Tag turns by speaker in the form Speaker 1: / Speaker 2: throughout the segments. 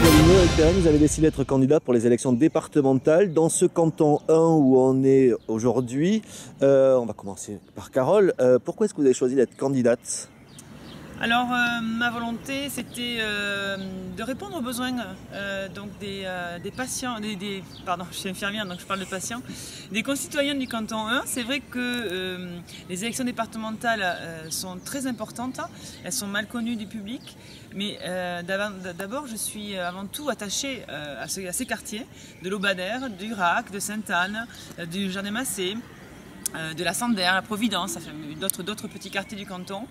Speaker 1: Gallinet, Eric Perrin, vous avez décidé d'être candidat pour les élections départementales dans ce canton 1 où on est aujourd'hui. On va commencer par Carole. Pourquoi est-ce que vous avez choisi d'être candidate ?
Speaker 2: Alors ma volonté c'était de répondre aux besoins donc des patients, pardon, je suis infirmière donc je parle de patients, des concitoyens du canton 1. C'est vrai que les élections départementales sont très importantes, elles sont mal connues du public, mais d'abord je suis avant tout attachée à ces quartiers, de l'Aubadère, du Rac, de Sainte-Anne, du Jardin-Massé, de la Sandère, la Providence, d'autres petits quartiers du canton,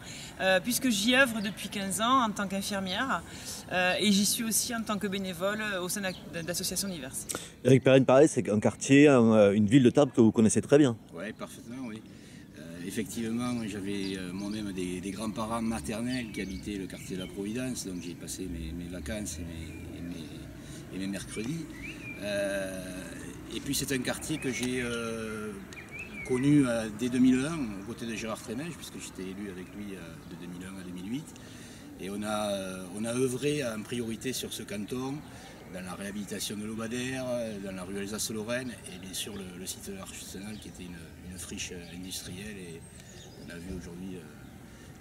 Speaker 2: puisque j'y œuvre depuis 15 ans en tant qu'infirmière et j'y suis aussi en tant que bénévole au sein d'associations diverses.
Speaker 1: Eric Perrin, pareil, c'est un quartier, une ville de Tarbes que vous connaissez très bien.
Speaker 3: Oui, parfaitement, oui. Effectivement, j'avais moi-même des grands-parents maternels qui habitaient le quartier de la Providence, donc j'ai passé mes vacances et mes mercredis. Et puis c'est un quartier que j'ai connu dès 2001, aux côtés de Gérard Trémège, puisque j'étais élu avec lui de 2001 à 2008. Et on a œuvré en priorité sur ce canton, dans la réhabilitation de l'Aubadère, dans la rue Alsace-Lorraine, et bien sûr le site de l'Arsenal, qui était une friche industrielle. Et on a vu aujourd'hui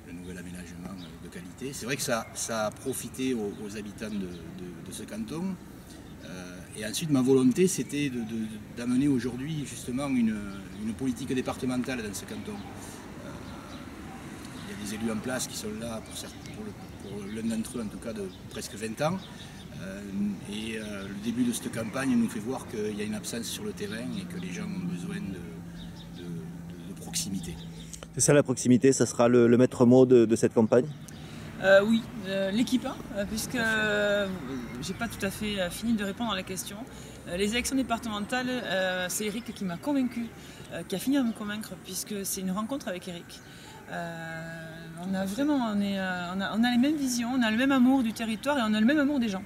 Speaker 3: le nouvel aménagement de qualité. C'est vrai que ça a profité aux habitants de ce canton. Et ensuite, ma volonté, c'était d'amener aujourd'hui justement une politique départementale dans ce canton. Il y a des élus en place qui sont là pour l'un d'entre eux, en tout cas, de presque 20 ans. Le début de cette campagne nous fait voir qu'il y a une absence sur le terrain et que les gens ont besoin de proximité.
Speaker 1: C'est ça la proximité, ça sera le maître mot de cette campagne ?
Speaker 2: Oui, l'équipe, puisque j'ai pas tout à fait fini de répondre à la question. Les élections départementales, c'est Eric qui m'a convaincu, qui a fini de me convaincre, puisque c'est une rencontre avec Eric. On a les mêmes visions, on a le même amour du territoire et on a le même amour des gens.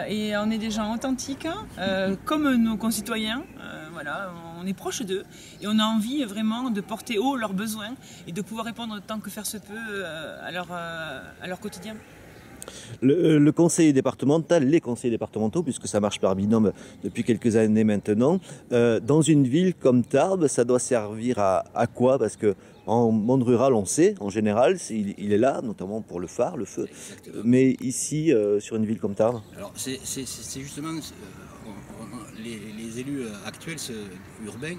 Speaker 2: Et on est des gens authentiques, comme nos concitoyens. Voilà, on est proche d'eux et on a envie vraiment de porter haut leurs besoins et de pouvoir répondre tant que faire se peut à leur quotidien.
Speaker 1: Le conseiller départemental, les conseillers départementaux, puisque ça marche par binôme depuis quelques années maintenant, dans une ville comme Tarbes, ça doit servir à quoi ? Parce qu'en monde rural, on sait, en général, il est là, notamment pour le phare, le feu. Exactement. Mais ici, sur une ville comme Tarbes ?
Speaker 3: Alors, c'est justement les élus actuels urbains,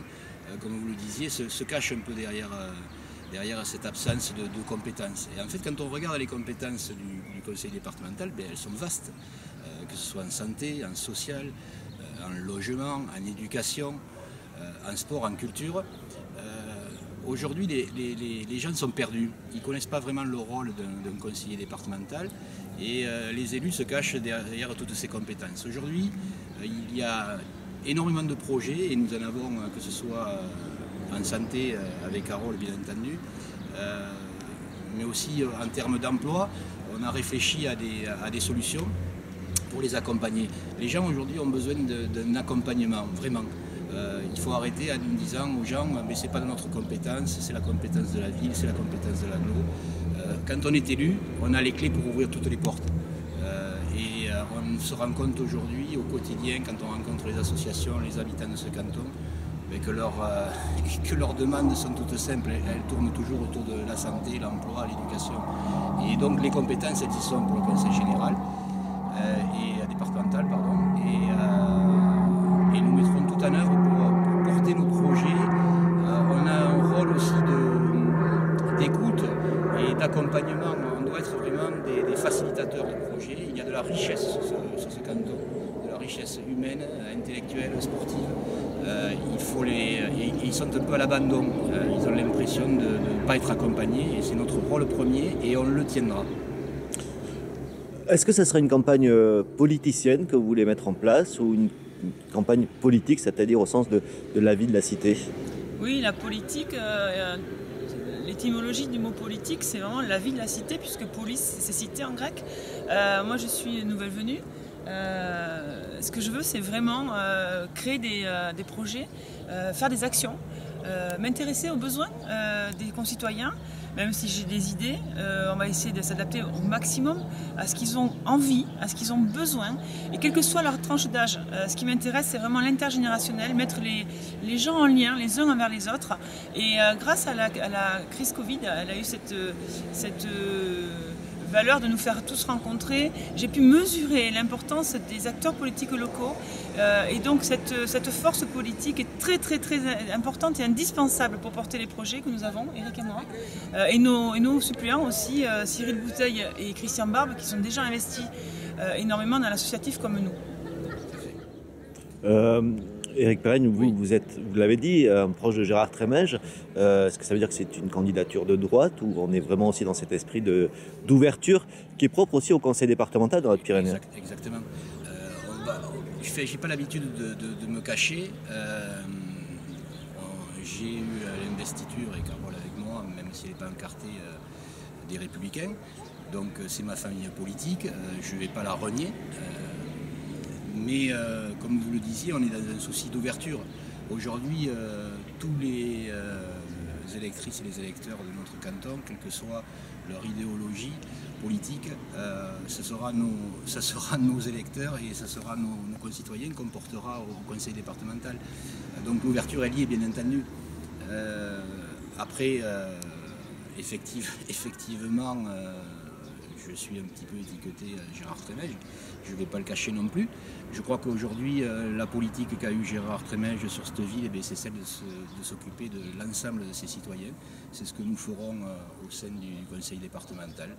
Speaker 3: comme vous le disiez, se cachent un peu derrière cette absence de compétences. Et en fait, quand on regarde les compétences du conseil départemental, elles sont vastes, que ce soit en santé, en social, en logement, en éducation, en sport, en culture. Aujourd'hui, les gens sont perdus. Ils ne connaissent pas vraiment le rôle d'un conseiller départemental et les élus se cachent derrière toutes ces compétences. Aujourd'hui, il y a énormément de projets et nous en avons, que ce soit en santé avec Carole bien entendu, mais aussi en termes d'emploi. On a réfléchi à des solutions pour les accompagner. Les gens aujourd'hui ont besoin d'un accompagnement, vraiment. Il faut arrêter en disant aux gens mais c'est pas de notre compétence, c'est la compétence de la ville, c'est la compétence de l'agglo. Quand on est élu, on a les clés pour ouvrir toutes les portes. On se rend compte aujourd'hui au quotidien, quand on rencontre les associations, les habitants de ce canton, que leurs demandes sont toutes simples, elles tournent toujours autour de la santé, l'emploi, l'éducation. Et donc les compétences, elles y sont pour le conseil général et départemental, pardon. Et nous mettrons tout en œuvre pour porter nos projets. On a un rôle aussi d'écoute et d'accompagnement. On doit être vraiment des facilitateurs de projets. Il y a de la richesse sur ce canton, de la richesse humaine, intellectuelle, sportive. Ils sont un peu à l'abandon. Ils ont l'impression de ne pas être accompagnés et c'est notre rôle premier et on le tiendra.
Speaker 1: Est-ce que ça sera une campagne politicienne que vous voulez mettre en place ou une campagne politique, c'est-à-dire au sens de la vie de la cité ?
Speaker 2: Oui, la politique, l'étymologie du mot politique, c'est vraiment la vie de la cité, puisque polis, c'est cité en grec. Moi, je suis nouvelle venue. Ce que je veux, c'est vraiment créer des projets, faire des actions, m'intéresser aux besoins des concitoyens, même si j'ai des idées, on va essayer de s'adapter au maximum à ce qu'ils ont envie, à ce qu'ils ont besoin, et quelle que soit leur tranche d'âge. Ce qui m'intéresse, c'est vraiment l'intergénérationnel, mettre les gens en lien les uns envers les autres. Et grâce à la crise Covid, elle a eu cette valeur de nous faire tous rencontrer. J'ai pu mesurer l'importance des acteurs politiques locaux et donc cette force politique est très importante et indispensable pour porter les projets que nous avons, Eric et moi, et nos suppléants aussi, Cyril Bouteille et Christian Barbe, qui sont déjà investis énormément dans l'associatif comme nous.
Speaker 1: Éric Perrenne, vous l'avez dit, proche de Gérard Trémège. Est-ce que ça veut dire que c'est une candidature de droite ou on est vraiment aussi dans cet esprit d'ouverture qui est propre aussi au conseil départemental dans la Pyrénées?
Speaker 3: Exactement. Je n'ai pas l'habitude de me cacher. J'ai eu l'investiture, et Carole avec moi, même si elle n'est pas encartée, des Républicains. Donc c'est ma famille politique, je ne vais pas la renier. Mais comme vous le disiez, on est dans un souci d'ouverture. Aujourd'hui, tous les électrices et les électeurs de notre canton, quelle que soit leur idéologie politique, ce sera nos électeurs et ce sera nos concitoyens qu'on portera au conseil départemental. Donc l'ouverture, elle y est bien entendu. Après, effectivement, je suis un petit peu étiqueté Gérard Trémège, je ne vais pas le cacher non plus. Je crois qu'aujourd'hui, la politique qu'a eu Gérard Trémège sur cette ville, c'est celle de s'occuper de l'ensemble de ses citoyens. C'est ce que nous ferons au sein du conseil départemental.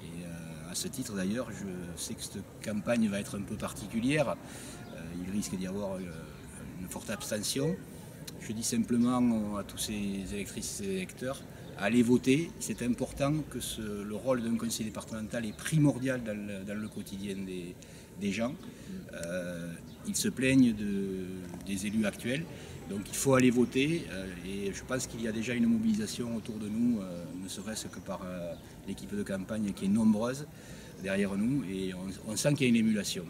Speaker 3: Et à ce titre d'ailleurs, je sais que cette campagne va être un peu particulière. Il risque d'y avoir une forte abstention. Je dis simplement à tous ces électrices et électeurs, allez voter, c'est important que le rôle d'un conseil départemental est primordial dans le quotidien des gens. Ils se plaignent des élus actuels, donc il faut aller voter et je pense qu'il y a déjà une mobilisation autour de nous, ne serait-ce que par l'équipe de campagne qui est nombreuse derrière nous et on sent qu'il y a une émulation.